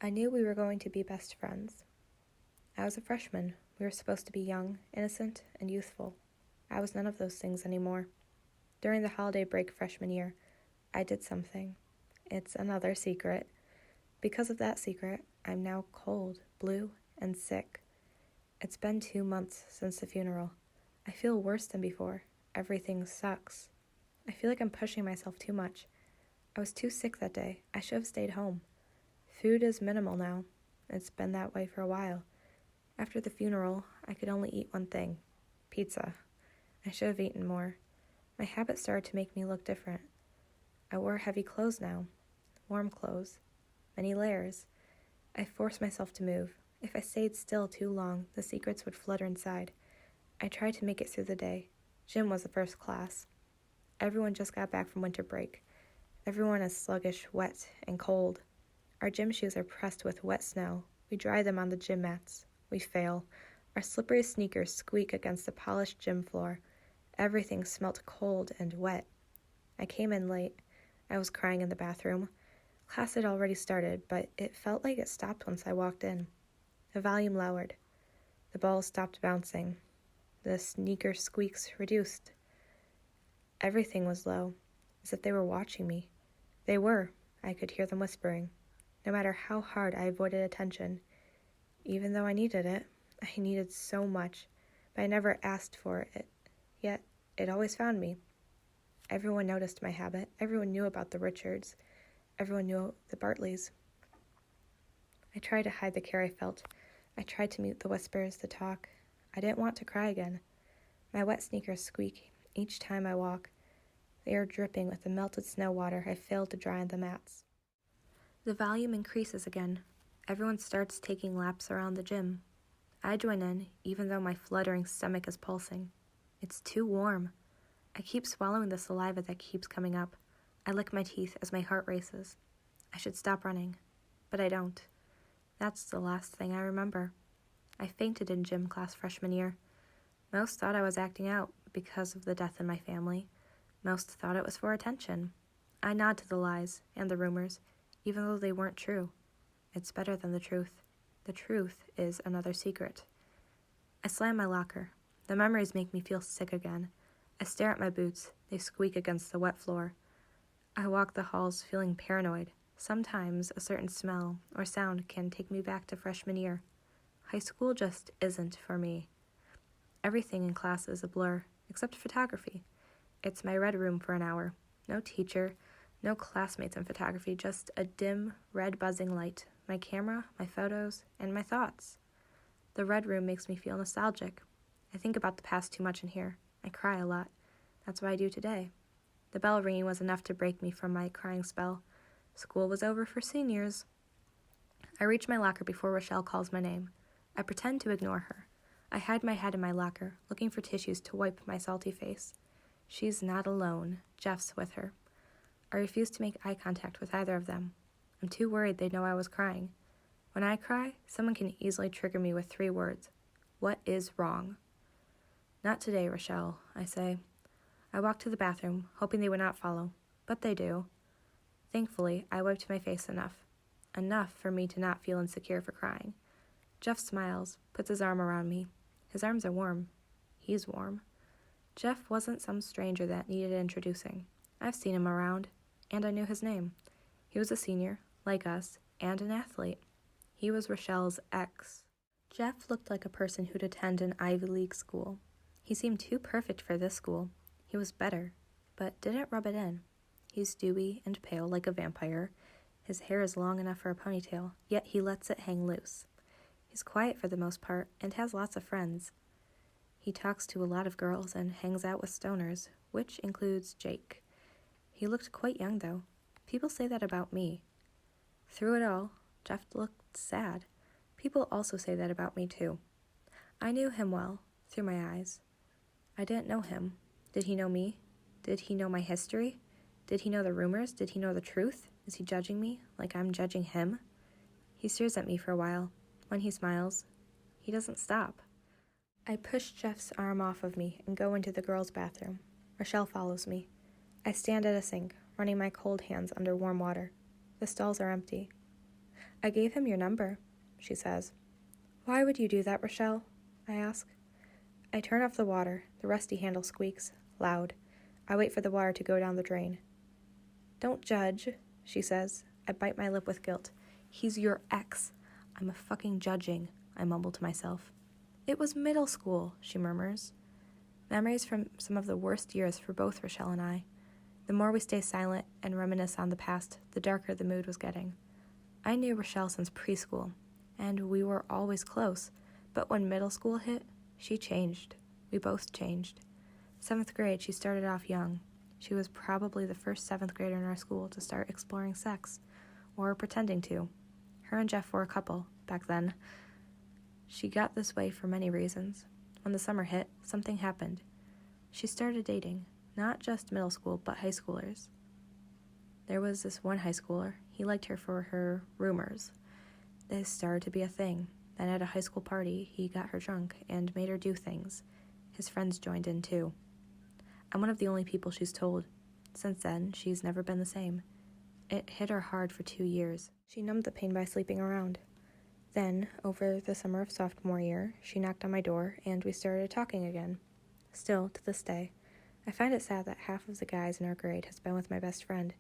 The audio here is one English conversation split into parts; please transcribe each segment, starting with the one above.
I knew we were going to be best friends. I was a freshman. We were supposed to be young, innocent, and youthful. I was none of those things anymore. During the holiday break freshman year, I did something. It's another secret. Because of that secret, I'm now cold, blue, and sick. It's been 2 months since the funeral. I feel worse than before. Everything sucks. I feel like I'm pushing myself too much. I was too sick that day. I should have stayed home. Food is minimal now. It's been that way for a while. After the funeral, I could only eat one thing: pizza. I should have eaten more. My habits started to make me look different. I wore heavy clothes now. Warm clothes. Many layers. I forced myself to move. If I stayed still too long, the secrets would flutter inside. I tried to make it through the day. Gym was the first class. Everyone just got back from winter break. Everyone is sluggish, wet, and cold. Our gym shoes are pressed with wet snow. We dry them on the gym mats. We fail. Our slippery sneakers squeak against the polished gym floor. Everything smelt cold and wet. I came in late. I was crying in the bathroom. Class had already started, but it felt like it stopped once I walked in. The volume lowered. The balls stopped bouncing. The sneaker squeaks reduced. Everything was low, as if they were watching me. They were. I could hear them whispering. No matter how hard I avoided attention, even though I needed it, I needed so much, but I never asked for it, yet it always found me. Everyone noticed my habit. Everyone knew about the Richards. Everyone knew the Bartleys. I tried to hide the care I felt. I tried to mute the whispers, the talk. I didn't want to cry again. My wet sneakers squeak each time I walk. They are dripping with the melted snow water I failed to dry on the mats. The volume increases again. Everyone starts taking laps around the gym. I join in, even though my fluttering stomach is pulsing. It's too warm. I keep swallowing the saliva that keeps coming up. I lick my teeth as my heart races. I should stop running, but I don't. That's the last thing I remember. I fainted in gym class freshman year. Most thought I was acting out because of the death in my family. Most thought it was for attention. I nod to the lies and the rumors, even though they weren't true. It's better than the truth. The truth is another secret. I slam my locker. The memories make me feel sick again. I stare at my boots. They squeak against the wet floor. I walk the halls feeling paranoid. Sometimes a certain smell or sound can take me back to freshman year. High school just isn't for me. Everything in class is a blur, except photography. It's my red room for an hour. No teacher, no classmates in photography, just a dim, red buzzing light, my camera, my photos, and my thoughts. The red room makes me feel nostalgic. I think about the past too much in here. I cry a lot. That's what I do today. The bell ringing was enough to break me from my crying spell. School was over for seniors. I reach my locker before Rochelle calls my name. I pretend to ignore her. I hide my head in my locker, looking for tissues to wipe my salty face. She's not alone. Jeff's with her. I refuse to make eye contact with either of them. I'm too worried they'd know I was crying. When I cry, someone can easily trigger me with 3 words. What is wrong? Not today, Rochelle, I say. I walk to the bathroom, hoping they would not follow, but they do. Thankfully, I wiped my face enough. Enough for me to not feel insecure for crying. Jeff smiles, puts his arm around me. His arms are warm. He's warm. Jeff wasn't some stranger that needed introducing. I've seen him around, and I knew his name. He was a senior, like us, and an athlete. He was Rochelle's ex. Jeff looked like a person who'd attend an Ivy League school. He seemed too perfect for this school. He was better, but didn't rub it in. He's dewy and pale like a vampire. His hair is long enough for a ponytail, yet he lets it hang loose. He's quiet for the most part and has lots of friends. He talks to a lot of girls and hangs out with stoners, which includes Jake. He looked quite young, though. People say that about me. Through it all, Jeff looked sad. People also say that about me, too. I knew him well, through my eyes. I didn't know him. Did he know me? Did he know my history? Did he know the rumors? Did he know the truth? Is he judging me like I'm judging him? He stares at me for a while. When he smiles, he doesn't stop. I push Jeff's arm off of me and go into the girls' bathroom. Rochelle follows me. I stand at a sink, running my cold hands under warm water. The stalls are empty. I gave him your number, she says. Why would you do that, Rochelle? I ask. I turn off the water. The rusty handle squeaks, loud. I wait for the water to go down the drain. Don't judge, she says. I bite my lip with guilt. He's your ex. I'm a fucking judging, I mumble to myself. It was middle school, she murmurs. Memories from some of the worst years for both Rochelle and I. The more we stay silent and reminisce on the past, the darker the mood was getting. I knew Rochelle since preschool, and we were always close, but when middle school hit, she changed. We both changed. 7th grade, she started off young. She was probably the first 7th grader in our school to start exploring sex, or pretending to. Her and Jeff were a couple, back then. She got this way for many reasons. When the summer hit, something happened. She started dating, not just middle school, but high schoolers. There was this one high schooler. He liked her for her rumors. This started to be a thing. Then at a high school party, he got her drunk and made her do things. His friends joined in too. I'm one of the only people she's told. Since then, she's never been the same. It hit her hard for 2 years. She numbed the pain by sleeping around. Then, over the summer of sophomore year, she knocked on my door, and we started talking again. Still, to this day, I find it sad that half of the guys in our grade has been with my best friend.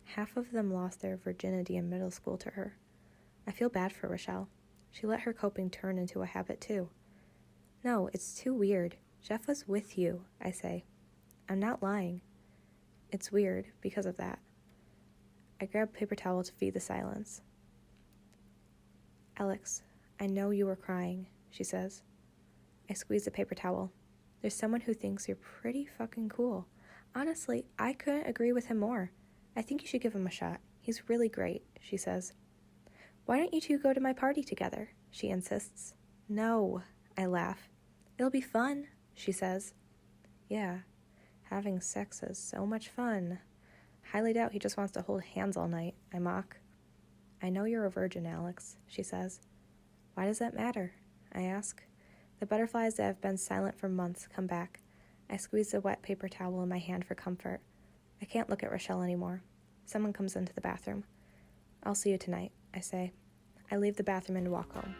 Half of them lost their virginity in middle school to her. I feel bad for Rochelle. She let her coping turn into a habit, too. No, it's too weird. Jeff was with you, I say. I'm not lying. It's weird because of that. I grab paper towel to feed the silence. Alex, I know you were crying, she says. I squeeze the paper towel. There's someone who thinks you're pretty fucking cool. Honestly, I couldn't agree with him more. I think you should give him a shot. He's really great, she says. Why don't you two go to my party together? She insists. No, I laugh. It'll be fun, she says. Yeah, having sex is so much fun. Highly doubt he just wants to hold hands all night, I mock. I know you're a virgin, Alex, she says. Why does that matter? I ask. The butterflies that have been silent for months come back. I squeeze the wet paper towel in my hand for comfort. I can't look at Rochelle anymore. Someone comes into the bathroom. I'll see you tonight, I say. I leave the bathroom and walk home.